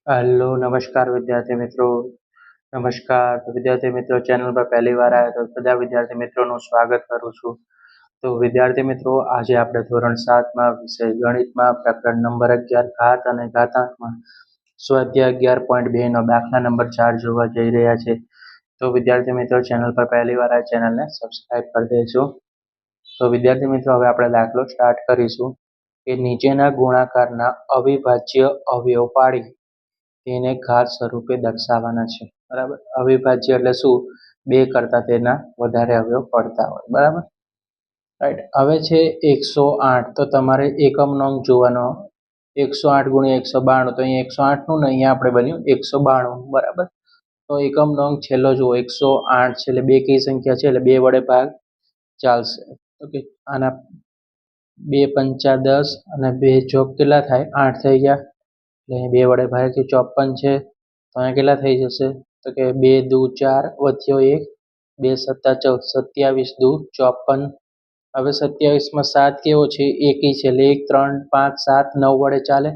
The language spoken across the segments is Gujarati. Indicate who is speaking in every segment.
Speaker 1: हेलो नमस्कार विद्यार्थी मित्रों। नमस्कार तो विद्यार्थी मित्रों चैनल पर पहली વાર આવ્યા તો બધા વિદ્યાર્થી મિત્રોનું સ્વાગત કરું છું। તો વિદ્યાર્થી મિત્રો આજે આપણે ધોરણ 7માં વિષય ગણિતમાં પ્રકરણ નંબર 11 ઘાત અને ઘાતાંકમાં સ્વાધ્યાય 11.2 નો દાખલા નંબર 4 જોવા જઈ રહ્યા છે। તો વિદ્યાર્થી મિત્રો ચેનલ પર પહેલી વાર આ ચેનલને સબસ્ક્રાઇબ કરી દેજો। તો વિદ્યાર્થી મિત્રો હવે આપણે દાખલો સ્ટાર્ટ કરીશું કે નીચેના ગુણાકારના અવિભાજ્ય અવયવ પાડી તેને ઘાત સ્વરૂપે દર્શાવવાના છે। બરાબર, અવિભાજ્ય એટલે શું? બે કરતા તેના વધારે અવયવ પડતા હોય। બરાબર, રાઈટ। હવે છે 108, તો તમારે એકમ નંગ જોવાનો 108 ગુણ્યા 192, તો અહીંયા 108 નું ને અહીંયા આપણે બન્યું 192। બરાબર, તો એકમ નંગ છેલ્લો જુઓ 108 છે એટલે બે કઈ સંખ્યા છે એટલે બે વડે ભાગ ચાલશે। ઓકે, આના 2 પંચા 10 અને 2 ચોક કેટલા થાય? 8 થઈ ગયા એટલે બે વડે ભાગે 54 છે, તો અહીંયા કેટલા થઈ જશે? તો કે 2 દુ 4 વધ્યો 1, 2 સત્તા 14, 27 દુ 54। હવે 27 માં 7 કેવો છે? એકી છે એટલે 1 3 5 7 9 વડે ચાલે।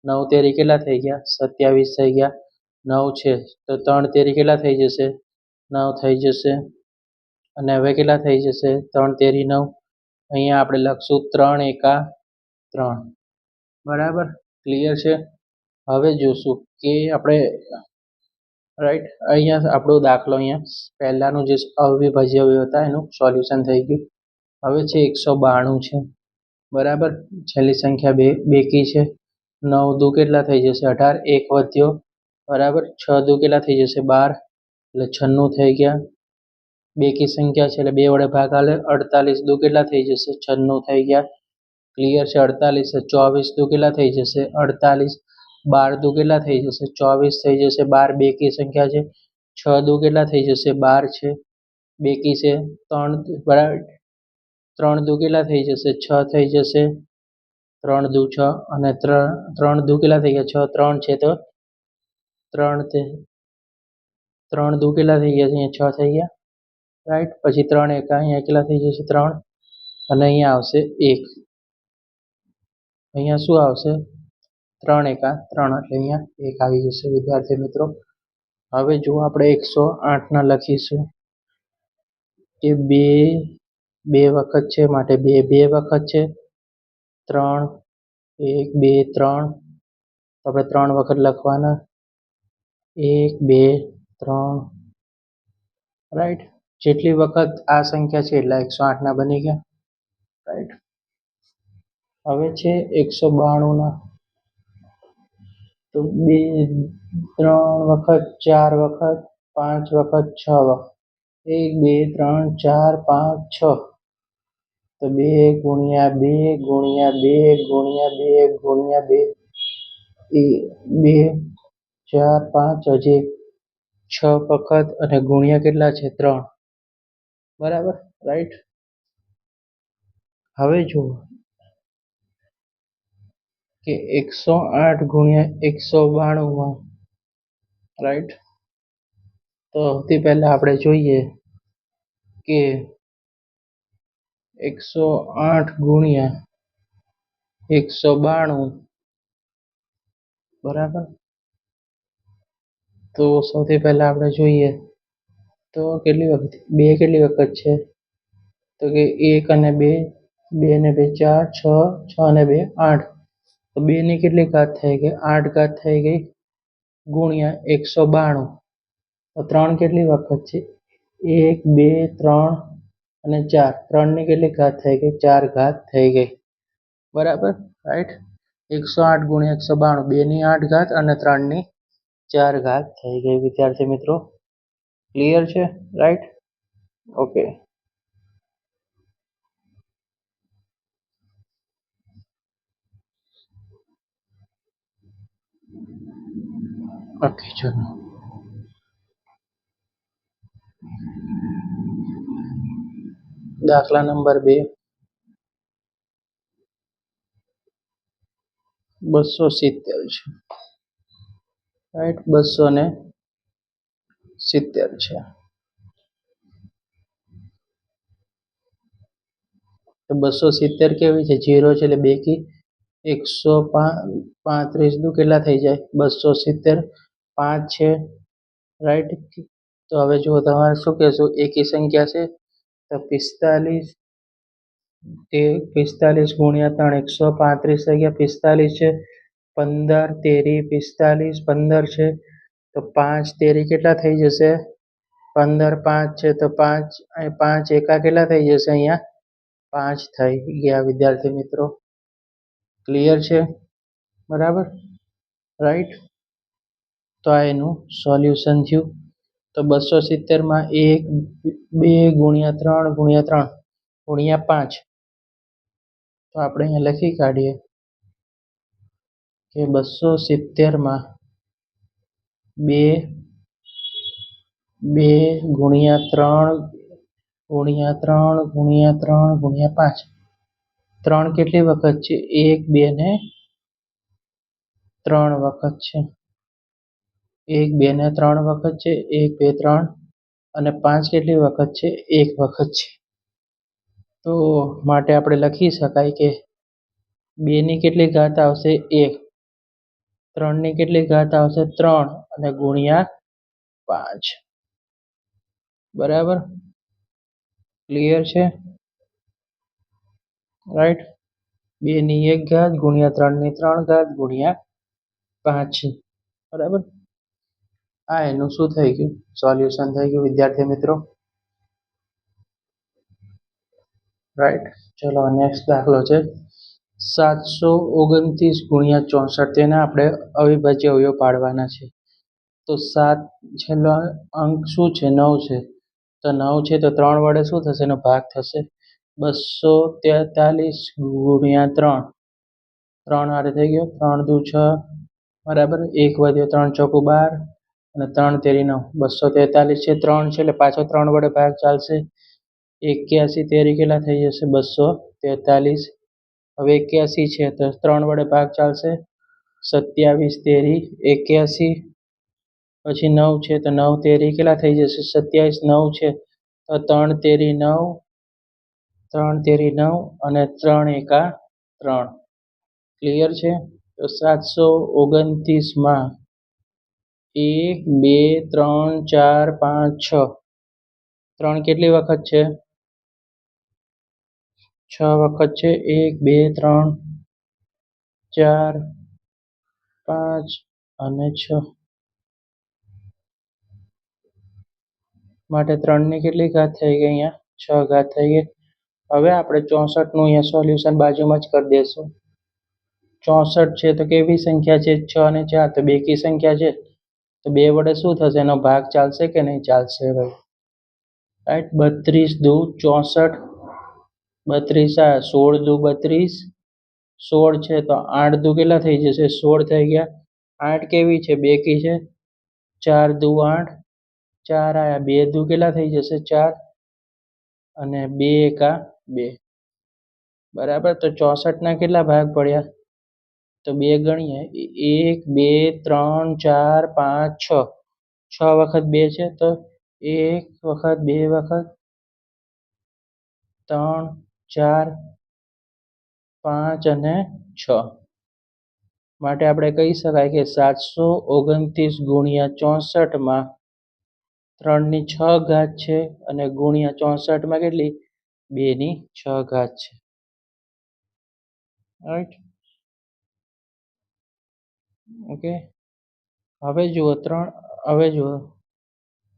Speaker 1: 9 તેરી કેટલા થઈ ગયા? 27 થઈ ગયા। 9 છે તો 3 તેરી કેટલા થઈ જશે? 9 થઈ જશે। અને હવે કેટલા થઈ જશે? 3 તેરી 9। અહીંયા આપણે લખશું 3 એકા 3। બરાબર, ક્લિયર છે? હવે જોશું કે આપણે રાઈટ અહીંયા આપણો દાખલો અહીંયા પહેલાનું જે અવિભાજ્ય અવયવ હતા એનું સોલ્યુશન થઈ ગયું। હવે છે 192 છે। બરાબર, છેલ્લી સંખ્યા બેકી છે। 9 દુ કેટલા થઈ જશે? 18, 1 વધ્યો। બરાબર, 6 દુ કેટલા થઈ જશે? 12 એટલે 96 થઈ ગયા। બેકી સંખ્યા છે એટલે બે વડે ભાગ આલે। 48 દુ કેટલા થઈ જશે? 96 થઈ ગયા। ક્લિયર છે? 48 24 દુ કેટલા થઈ જશે? 48। 12 દુ કેટલા થઈ જશે? 24 થઈ જશે। 12 બેકી સંખ્યા છે। 6 દુ કેટલા થઈ જશે? 12 છે, બેકી છે। 3 બરાબર, 3 દુ કેટલા થઈ જશે? 6 થઈ જશે। 3 દુ 6 અને 3 દુ કેટલા થઈ ગયા? 6, 3 છે તો 3 દુ કેટલા થઈ ગયા? અહીંયા 6 થઈ ગયા, રાઈટ। પછી 3 એકા અહીંયા કેટલા થઈ જશે? 3 અને અહીંયા આવશે 1। અહીંયા શું આવશે? 3 એકા 3 એટલે અહીંયા 1 આવી જશે વિદ્યાર્થી મિત્રો। હવે જો આપણે 108 ના લખીશું કે બે વખત છે માટે બે વખત છે। 3 1 2 3, તો આપણે 3 વખત લખવાના 1 2 3, રાઈટ। જેટલી વખત આ સંખ્યા છે એટલા 108 ના બની ગયા, રાઈટ। હવે છે 192 ના, તો 2 3 વખત 4 વખત 5 વખત 6 વખત 1 2 3 4 5 6, તો 2 ગુણ્યા 2 ગુણ્યા 2 ગુણ્યા 2 ગુણ્યા 2 2 4 5 હજી 6 વખત અને ગુણ્યા કેટલા છે? 3। બરાબર, રાઈટ। હવે જુઓ કે 108 ગુણ્યા 192 માં, રાઈટ, તો સૌથી પહેલા આપણે જોઈએ કે 108 ગુણ્યા 192, બરાબર, તો સૌથી પહેલા આપણે જોઈએ તો કેટલી વખત? બે કેટલી વખત છે? તો કે 1 અને 2, 2 ને 2 4, 6, 6 અને 2 8, તો 2 ની કેટલી ઘાત થઈ ગઈ? 8 ઘાત થઈ ગઈ ગુણ્યા 192, તો 3 કેટલી વખત છે? 1 2 3 અને 4, 3 ની કેટલી ઘાત થઈ ગઈ? 4 ઘાત થઈ ગઈ। બરાબર, રાઈટ। 108 ગુણ્યા 192, 2 ની 8 ઘાત અને 3 ની 4 ઘાત થઈ ગઈ વિદ્યાર્થી મિત્રો। ક્લિયર છે? Right, okay. ઓકે, ચલો દાખલા નંબર 2, 270 છે, રાઈટ, 270 છે। તો 270 કેવી છે? 0 છે એટલે બેકી 135 દુ કેટલા થઈ જાય? 270. 5 છે, રાઈટ. તો હવે જુઓ તમારે શું કહેશું, એકી સંખ્યા છે તો 45 ગુણ્યા 3 135 થઈ ગયા. 45 છે. 15 તેરી 45, 15 છે તો 5 તેરી કેટલા થઈ જશે? 15. 5 છે તો 5 એકા કેટલા થઈ જશે? અહીંયા 5 થઈ ગયા વિદ્યાર્થી મિત્રો. ક્લિયર છે? બરાબર, રાઈટ. તો આ એનું સોલ્યુશન થયું. તો 270 1 2 ગુણ્યા 3 ગુણ્યા 3 ગુણ્યા 5. તો આપણે અહીંયા લખી કાઢીએ કે 270 2 ગુણ્યા 3 ગુણ્યા 3 ગુણ્યા 3 ગુણ્યા 5. 3 કેટલી વખત છે? 1 2 ને 3 વખત છે. 1 2 ને 3 વખત છે. 1 2 3 અને 5 કેટલી વખત છે? 1 વખત છે. તો માટે આપણે લખી શકાય કે 2 ની કેટલી ઘાત આવશે? 1. 3 ની કેટલી ઘાત આવશે? 3 અને ગુણ્યા 5. બરાબર, ક્લિયર છે? રાઈટ. 2 ની 1 ઘાત ગુણ્યા 3 ની 3 ઘાત ગુણ્યા 5. બરાબર. આ એનું શું થઈ ગયું? સોલ્યુશન થઈ ગયું વિદ્યાર્થી મિત્રો. રાઈટ. ચલો નેક્સ્ટ દાખલો છે 729 ગુણ્યા 64. તેને આપણે અવિભાજ્ય અવયવ પાડવાના છે. તો 7 છેલ્લો અંક શું છે? 9 છે. તો 9 છે તો 3 વડે શું થશે? એનો ભાગ થશે. 243 ગુણ્યા 3. 3 હારે થઈ ગયો. 3 દુ 6. બરાબર. 1 વધ્યો. 3 ચોકું 12 અને 3 તેરી 9. 243 છે. 3 છે એટલે પાછો 3 વડે ભાગ ચાલશે. 81 તેરી કેટલા થઈ જશે? 243. હવે 81 છે તો 3 વડે ભાગ ચાલશે. 27 તેરી 81. પછી 9 છે તો 9 તેરી કેટલા થઈ જશે? 27. 9 છે તો 3 તેરી 9. 3 તેરી 9 અને 3 એકા 3. ક્લિયર છે? તો 729 માં 1 2 3 4 5 6. 3 કેટલી વખત છે? 6 વખત છે. 1 2 3 4 5 અને 6. માટે 3 ની કેટલી ઘાત થઈ ગઈ? અહીંયા 6 ઘાત થઈ ગઈ. હવે આપણે 64 નું અહીંયા સોલ્યુશન બાજુમાં જ કરી દઈશું. 64 છે તો કેવી સંખ્યા છે? 6 અને 4 તો બેકી સંખ્યા છે. તો 2 વડે શું થશે? એનો ભાગ ચાલશે કે નહીં? ચાલશે ભાઈ. રાઈટ. 32 દુ 64. 32 આ 16 દુ 32. 16 છે તો 8 દુ કેટલા થઈ જશે? 16 થઈ ગયા. 8 કેવી છે? બેકી છે. 4 દુ 8. 4 આયા. 2 દુ કેટલા થઈ જશે? 4 અને 2 એકા 2. બરાબર. તો 64 ના કેટલા ભાગ પડ્યા? તો 2 ગણીએ. 1 2 3 4 5 6. 6 વખત 2 છે તો 1 વખત 2 વખત 3 4 5 અને 6. માટે આપણે કહી શકાય કે 729 ગુણ્યા 64 માં 3 ની 6 ઘાત છે અને ગુણ્યા 64 માં કેટલી? 2 ની 6 ઘાત છે. રાઈટ. ઓકે. હવે જુઓ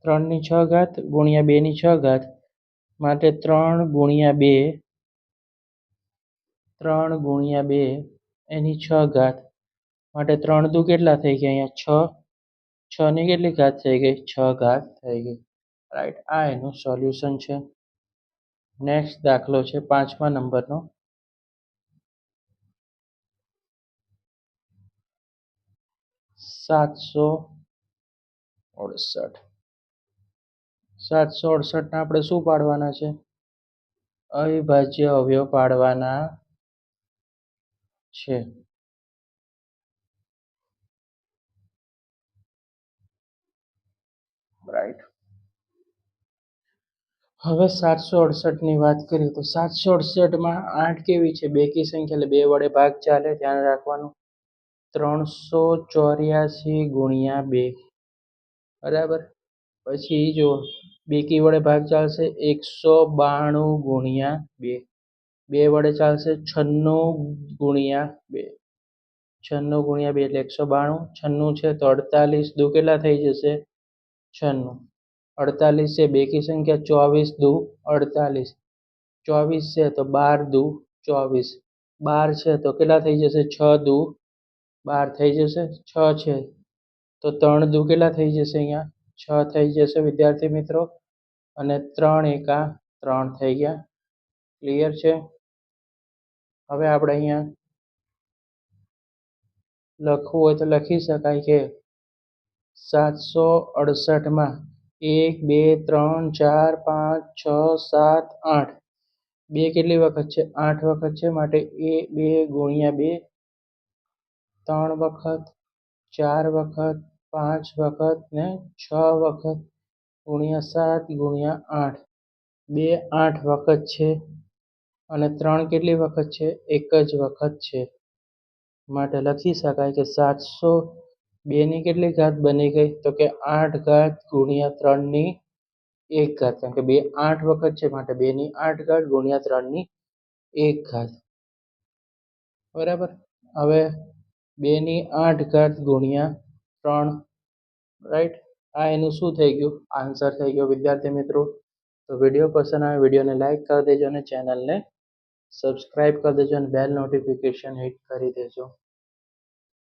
Speaker 1: 3 ની 6 ઘાત ગુણ્યા 2 ની 6 ઘાત માટે 3 ગુણ્યા 2 3 ગુણ્યા 2 એની 6 ઘાત માટે 3 દુ કેટલા થઈ ગયા? અહીંયા 6. 6 ની કેટલી ઘાત થઈ ગઈ? 6 ઘાત થઈ ગઈ. રાઈટ. આ એનું સોલ્યુશન છે. નેક્સ્ટ દાખલો છે 5મા નંબરનો 768. 768 ના આપણે શું પાડવાના છે? અવિભાજ્ય અવયવ પાડવાના છે. રાઈટ. હવે 768ની વાત કરીએ તો 768માં 8 કેવી છે? બેકી સંખ્યા એટલે 2 વડે ભાગ ચાલે, ધ્યાન રાખવાનું. 384 ગુણ્યા 2, બરાબર. પછી જો બેકી વડે ભાગ ચાલશે 192 ગુણ્યા 2, 2 વડે ચાલશે 96 ગુણ્યા 2, 96 ગુણ્યા 2 એટલે 192. 96 છે તો 48 દુ કેટલા થઈ જશે? 96. 48 છે બેકી સંખ્યા, 24 દુ 48, 24 છે તો 12 દુ 24, 12 છે તો કેટલા થઈ જશે? 6 દુ 12 થઈ જશે. 6 છે તો 3 દુ કેટલા થઈ જશે? અહીંયા 6 થઈ જશે વિદ્યાર્થી મિત્રો. અને 3 એકા 3 થઈ ગયા. ક્લિયર છે? હવે આપણે અહીંયા લખવું હોય તો લખી શકાય કે 768માં 1 2 3 4 5 6 7 8, 2 કેટલી વખત છે? 8 વખત છે, માટે 2 ગુણ્યા 2, 3 વખત, 4 વખત, 5 વખત ને 6 વખત ગુણ્યા 7 ગુણ્યા 8, 2 8 વખત છે અને 3 કેટલી વખત છે? એક જ વખત છે. માટે લખી શકાય કે 702 ની કેટલી ઘાત બની ગઈ? તો કે 8 ઘાત ગુણ્યા 3 ની 1 ઘાત. કારણ કે 2 8 વખત છે માટે 2 ની 8 ઘાત ગુણ્યા 3 ની 1 ઘાત. બરાબર. હવે 2 ની 8 ઘાત ગુણ્યા 3, રાઈટ. આ એનું શું થઈ ગયું? આન્સર થઈ ગયો વિદ્યાર્થી મિત્રો. તો વિડીયો પસંદ આવે વિડીયોને લાઈક કરી દેજો અને ચેનલને સબસ્ક્રાઈબ કરી દેજો અને બેલ નોટિફિકેશન હિટ કરી દેજો.